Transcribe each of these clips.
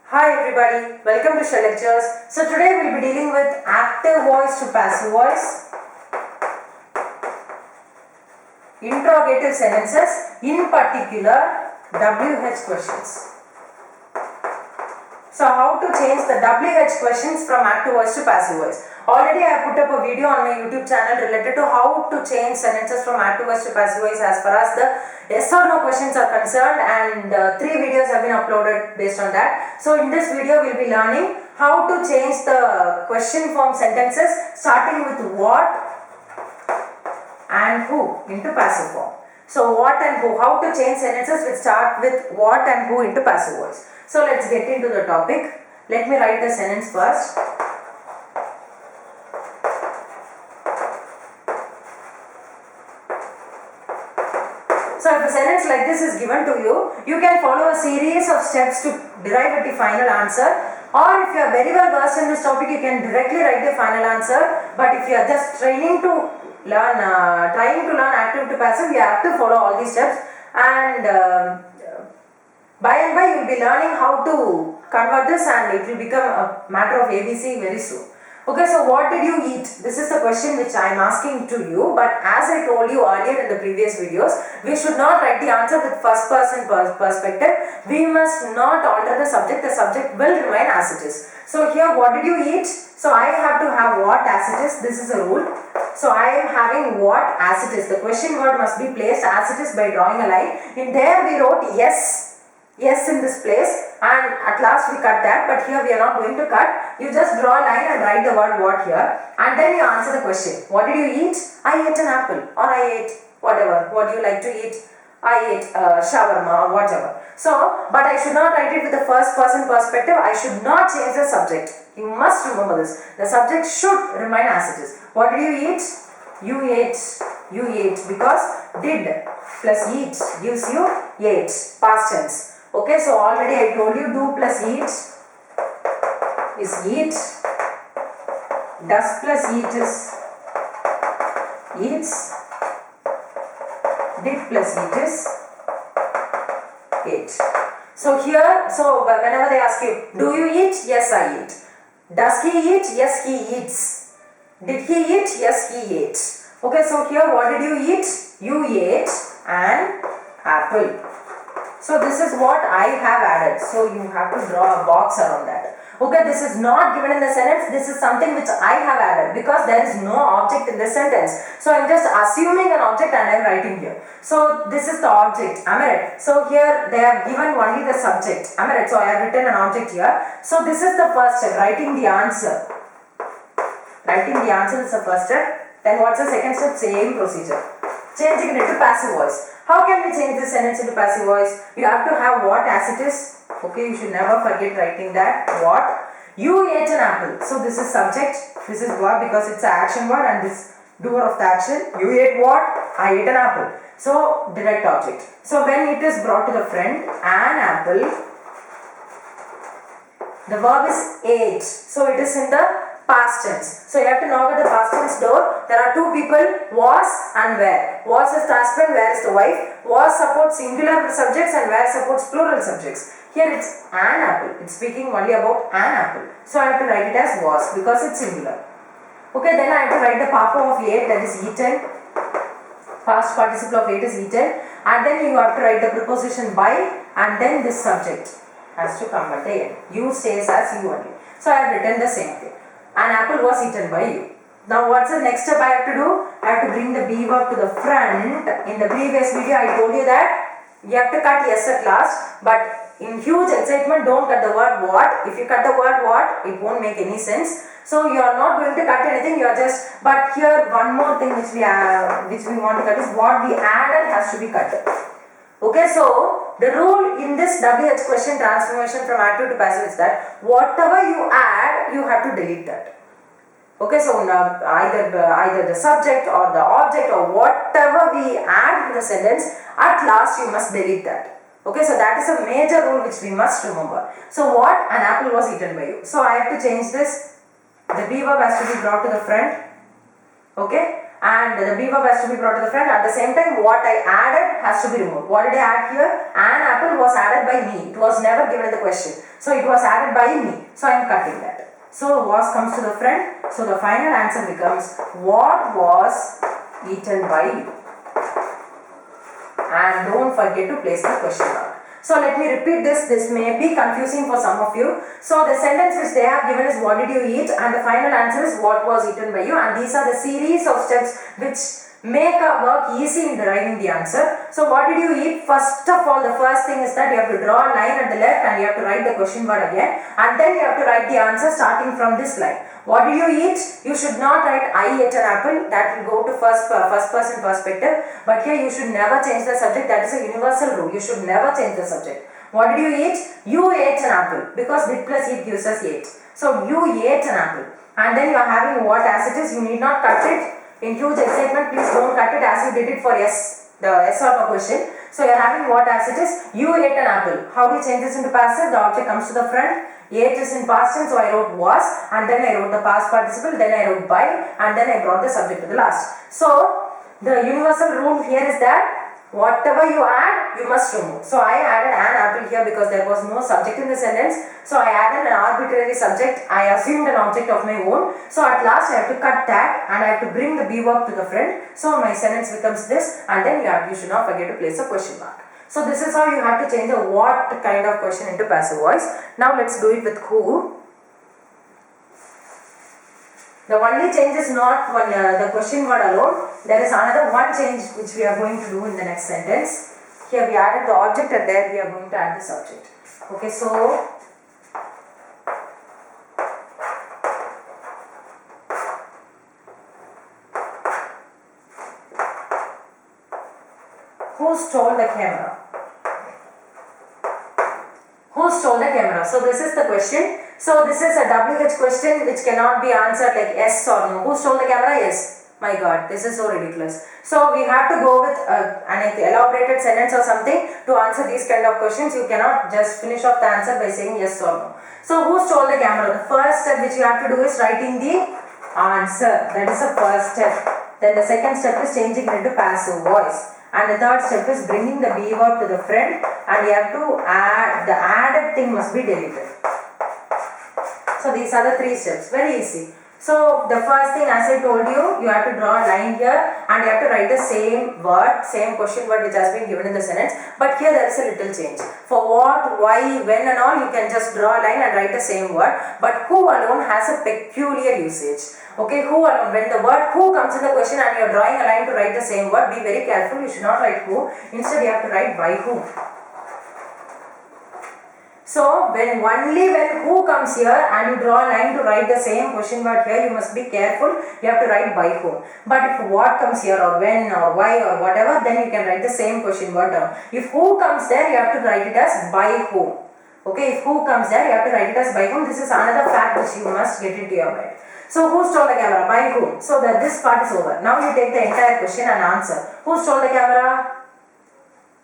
Hi everybody, welcome to Shel lectures. So today we will be dealing with active voice to passive voice, interrogative sentences, in particular WH questions. So how to change the WH questions from active voice to passive voice. Already I have put up a video on my YouTube channel related to how to change sentences from active voice to passive voice as far as the yes or no questions are concerned, and 3 videos have been uploaded based on that. So in this video we will be learning how to change the question form sentences starting with what and who into passive form. So what and who, how to change sentences will start with what and who into passive voice. So let's get into the topic. Let me write the sentence first. So if a sentence like this is given to you, you can follow a series of steps to derive at the final answer, or if you are very well versed in this topic, you can directly write the final answer. But if you are just trying to learn active to passive, you have to follow all these steps, and by and by you will be learning how to convert this, and it will become a matter of ABC very soon. Okay, so what did you eat? This is the question which I am asking to you, but as I told you earlier in the previous videos, we should not write the answer with first person perspective. We must not alter the subject will remain as it is. So here, what did you eat? So I have to have what as it is, this is a rule. So I am having what as it is. The question word must be placed as it is by drawing a line. In there we wrote yes in this place, and at last we cut that, but here we are not going to cut. You just draw a line and write the word what here, and then you answer the question. What did you eat? I ate an apple, or I ate whatever. What do you like to eat? I ate shawarma or whatever. So, but I should not write it with the first person perspective. I should not change the subject. You must remember this. The subject should remain as it is. What did you eat? You ate, because did plus eat gives you ate, past tense. Okay, so already I told you do plus eat is eat, does plus eat is eats, did plus eat is ate. So here, so whenever they ask you, do you eat? Yes, I eat. Does he eat? Yes, he eats. Did he eat? Yes, he ate. Okay, so here what did you eat? You ate an apple. So this is what I have added. So you have to draw a box around that. Okay, this is not given in the sentence. This is something which I have added because there is no object in this sentence. So I am just assuming an object and I am writing here. So this is the object. Am I right? So here they have given only the subject. Am I right? So I have written an object here. So this is the first step, writing the answer. Writing the answer is the first step. Then what's the second step? Same procedure. Changing it into passive voice. How can we change this sentence into passive voice? You have to have what as it is. Okay, you should never forget writing that. What? You ate an apple. So this is subject. This is verb because it's an action word, and this doer of the action. You ate what? I ate an apple. So direct object. So when it is brought to the front, an apple, the verb is ate. So it is in the past tense. So you have to knock at the past tense door. There are two people, was and where. Was is the husband, where is the wife. Was supports singular subjects and where supports plural subjects. Here it's an apple. It's speaking only about an apple. So I have to write it as was because it's singular. Okay, then I have to write the papa of ate, that is eaten. Past participle of ate is eaten. And then you have to write the preposition by, and then this subject has to come at the end. You stays as you only. So I have written the same thing. An apple was eaten by you. Now what's the next step I have to do? I have to bring the be verb to the front. In the previous video I told you that you have to cut yes at last, but in huge excitement don't cut the word what. If you cut the word what, it won't make any sense. So you are not going to cut anything, you are just, but here one more thing which we want to cut is what we added has to be cut. Okay, so the rule in this WH question transformation from active to passive is that whatever you add, you have to delete that. Okay, so either the subject or the object or whatever we add to the sentence, at last you must delete that. Okay, so that is a major rule which we must remember. So what? An apple was eaten by you. So I have to change this. The be verb has to be brought to the front. Okay, and the B verb has to be brought to the front. At the same time, what I added has to be removed. What did I add here? An apple was added by me. It was never given in the question. So it was added by me. So I am cutting that. So was comes to the front. So the final answer becomes what was eaten by you. And don't forget to place the question mark. So let me repeat this. This may be confusing for some of you. So the sentence which they have given is what did you eat, and the final answer is what was eaten by you, and these are the series of steps which make our work easy in deriving the answer. So what did you eat? First of all, the first thing is that you have to draw a line at the left and you have to write the question word again, and then you have to write the answer starting from this line. What did you eat? You should not write I ate an apple. That will go to first person perspective. But here you should never change the subject. That is a universal rule. You should never change the subject. What did you eat? You ate an apple, because bit plus eat gives us 8. So you ate an apple. And then you are having what as it is. You need not cut it. In huge excitement, please don't cut it as you did it for yes, the yes or no question. So you are having what as it is. You ate an apple. How do you change this into passive? The object comes to the front. Ate is in past tense, so I wrote was, and then I wrote the past participle, then I wrote by, and then I brought the subject to the last. So the universal rule here is that whatever you add, you must remove. So I added an apple here because there was no subject in the sentence. So I added an arbitrary subject. I assumed an object of my own. So at last I have to cut that and I have to bring the B verb to the front. So my sentence becomes this, and then you should not forget to place a question mark. So this is how you have to change a what kind of question into passive voice. Now let's do it with who. The only change is not the question word alone. There is another one change which we are going to do in the next sentence. Here we added the object and there we are going to add the subject. Okay, so who stole the camera? Who stole the camera? So this is the question. So this is a WH question which cannot be answered like yes or no. Who stole the camera? Yes. My God, this is so ridiculous. So we have to go with an elaborated sentence or something to answer these kind of questions. You cannot just finish off the answer by saying yes or no. So who stole the camera? The first step which you have to do is writing the answer. That is the first step. Then the second step is changing it into passive voice. And the third step is bringing the B verb to the front, and you have to add, the added thing must be deleted. So these are the 3 steps, very easy. So the first thing, as I told you, you have to draw a line here and you have to write the same word, same question word which has been given in the sentence. But here there is a little change. For what, why, when and all, you can just draw a line and write the same word. But who alone has a peculiar usage. Okay, who alone, when the word who comes in the question and you are drawing a line to write the same word, be very careful, you should not write who. Instead you have to write by whom. So only when who comes here and you draw a line to write the same question word here, you must be careful, you have to write by whom. But if what comes here or when or why or whatever, then you can write the same question word down. If who comes there, you have to write it as by whom. Okay, if who comes there, you have to write it as by whom. This is another fact which you must get into your mind. So who stole the camera? By whom? So this part is over. Now you take the entire question and answer. Who stole the camera?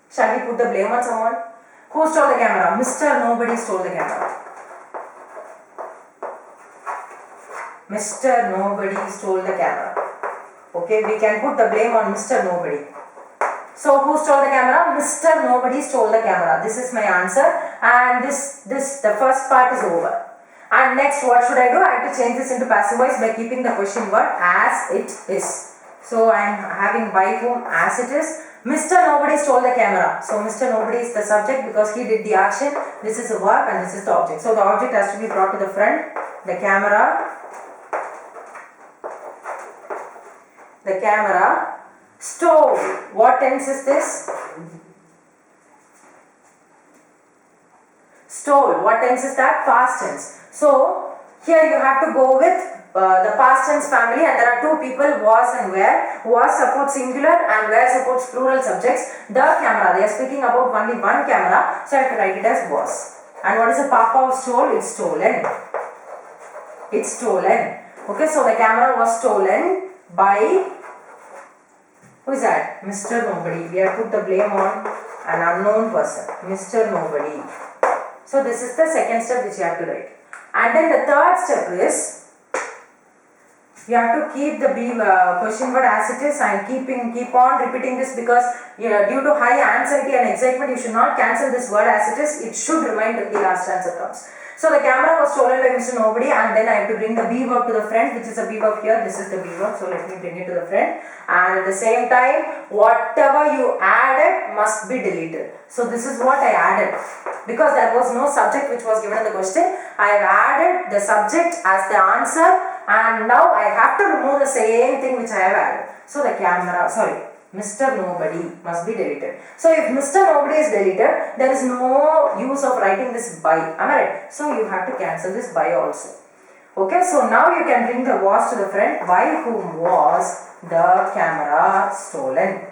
Shall we put the blame on someone? Who stole the camera? Mr. Nobody stole the camera. Mr. Nobody stole the camera. Okay, we can put the blame on Mr. Nobody. So who stole the camera? Mr. Nobody stole the camera. This is my answer, and the first part is over. And next, what should I do? I have to change this into passive voice by keeping the question word as it is. So I am having by whom as it is. Mr. Nobody stole the camera. So Mr. Nobody is the subject because he did the action. This is the verb and this is the object. So the object has to be brought to the front. The camera stole. What tense is this? Stole. What tense is that? Past tense. So here you have to go with the past tense family, and there are 2 people, was and where. Was supports singular and where supports plural subjects. The camera, they are speaking about only one camera, so I have to write it as was. And what is the papa of stole? It's stolen. It's stolen. Okay, so the camera was stolen by, who is that? Mr. Nobody. We have put the blame on an unknown person. Mr. Nobody. So this is the second step which you have to write. And then the third step is You have to keep the question word as it is and keep on repeating this because due to high anxiety and excitement, you should not cancel this word as it is. It should remain till the last answer comes. So the camera was stolen by Mr. Nobody, and then I have to bring the B verb to the front, which is a B verb here. This is the B verb, so let me bring it to the front. And at the same time, whatever you added must be deleted. So this is what I added. Because there was no subject which was given in the question, I have added the subject as the answer, and now I have to remove the same thing which I have added. So the camera, Mr. Nobody must be deleted. So if Mr. Nobody is deleted, there is no use of writing this by. Am I right? So you have to cancel this by also. Okay, so now you can bring the was to the front. By whom was the camera stolen?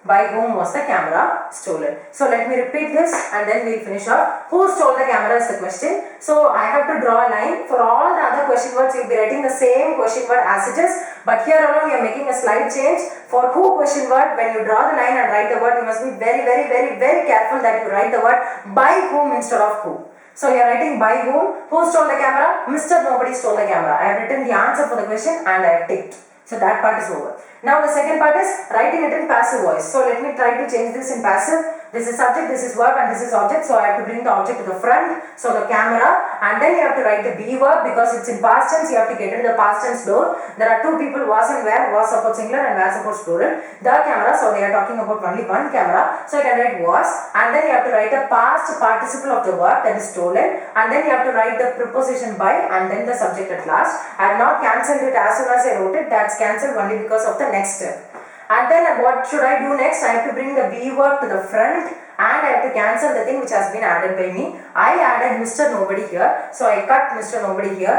By whom was the camera stolen? So let me repeat this and then we'll finish off. Who stole the camera is the question. So I have to draw a line. For all the other question words, you'll be writing the same question word as it is. But here alone, we are making a slight change. For who question word, when you draw the line and write the word, you must be very, very, very, very careful that you write the word by whom instead of who. So you are writing by whom. Who stole the camera? Mr. Nobody stole the camera. I have written the answer for the question and I have ticked. So that part is over. Now the second part is writing it in passive voice. So let me try to change this in passive. This is subject, this is verb and this is object. So I have to bring the object to the front. So the camera, and then you have to write the be verb because it's in past tense. You have to get into the past tense door. There are two people, was and where. Was supports singular and where supports plural. The camera, so they are talking about only one camera. So you can write was, and then you have to write the past participle of the verb, that is stolen, and then you have to write the preposition by and then the subject at last. I have not cancelled it as soon as I wrote it. That's cancelled only because of the next step. And then what should I do next? I have to bring the be verb to the front and I have to cancel the thing which has been added by me. I added Mr. Nobody here. So I cut Mr. Nobody here.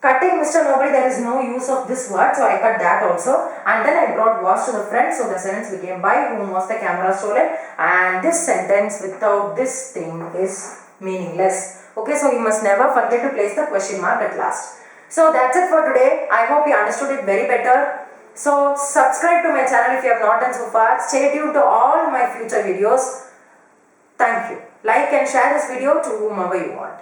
Cutting Mr. Nobody, there is no use of this word. So I cut that also. And then I brought was to the front. So the sentence became by whom was the camera stolen. And this sentence without this thing is meaningless. Okay, so you must never forget to place the question mark at last. So that's it for today. I hope you understood it very better. So subscribe to my channel if you have not done so far. Stay tuned to all my future videos. Thank you. Like and share this video to whomever you want.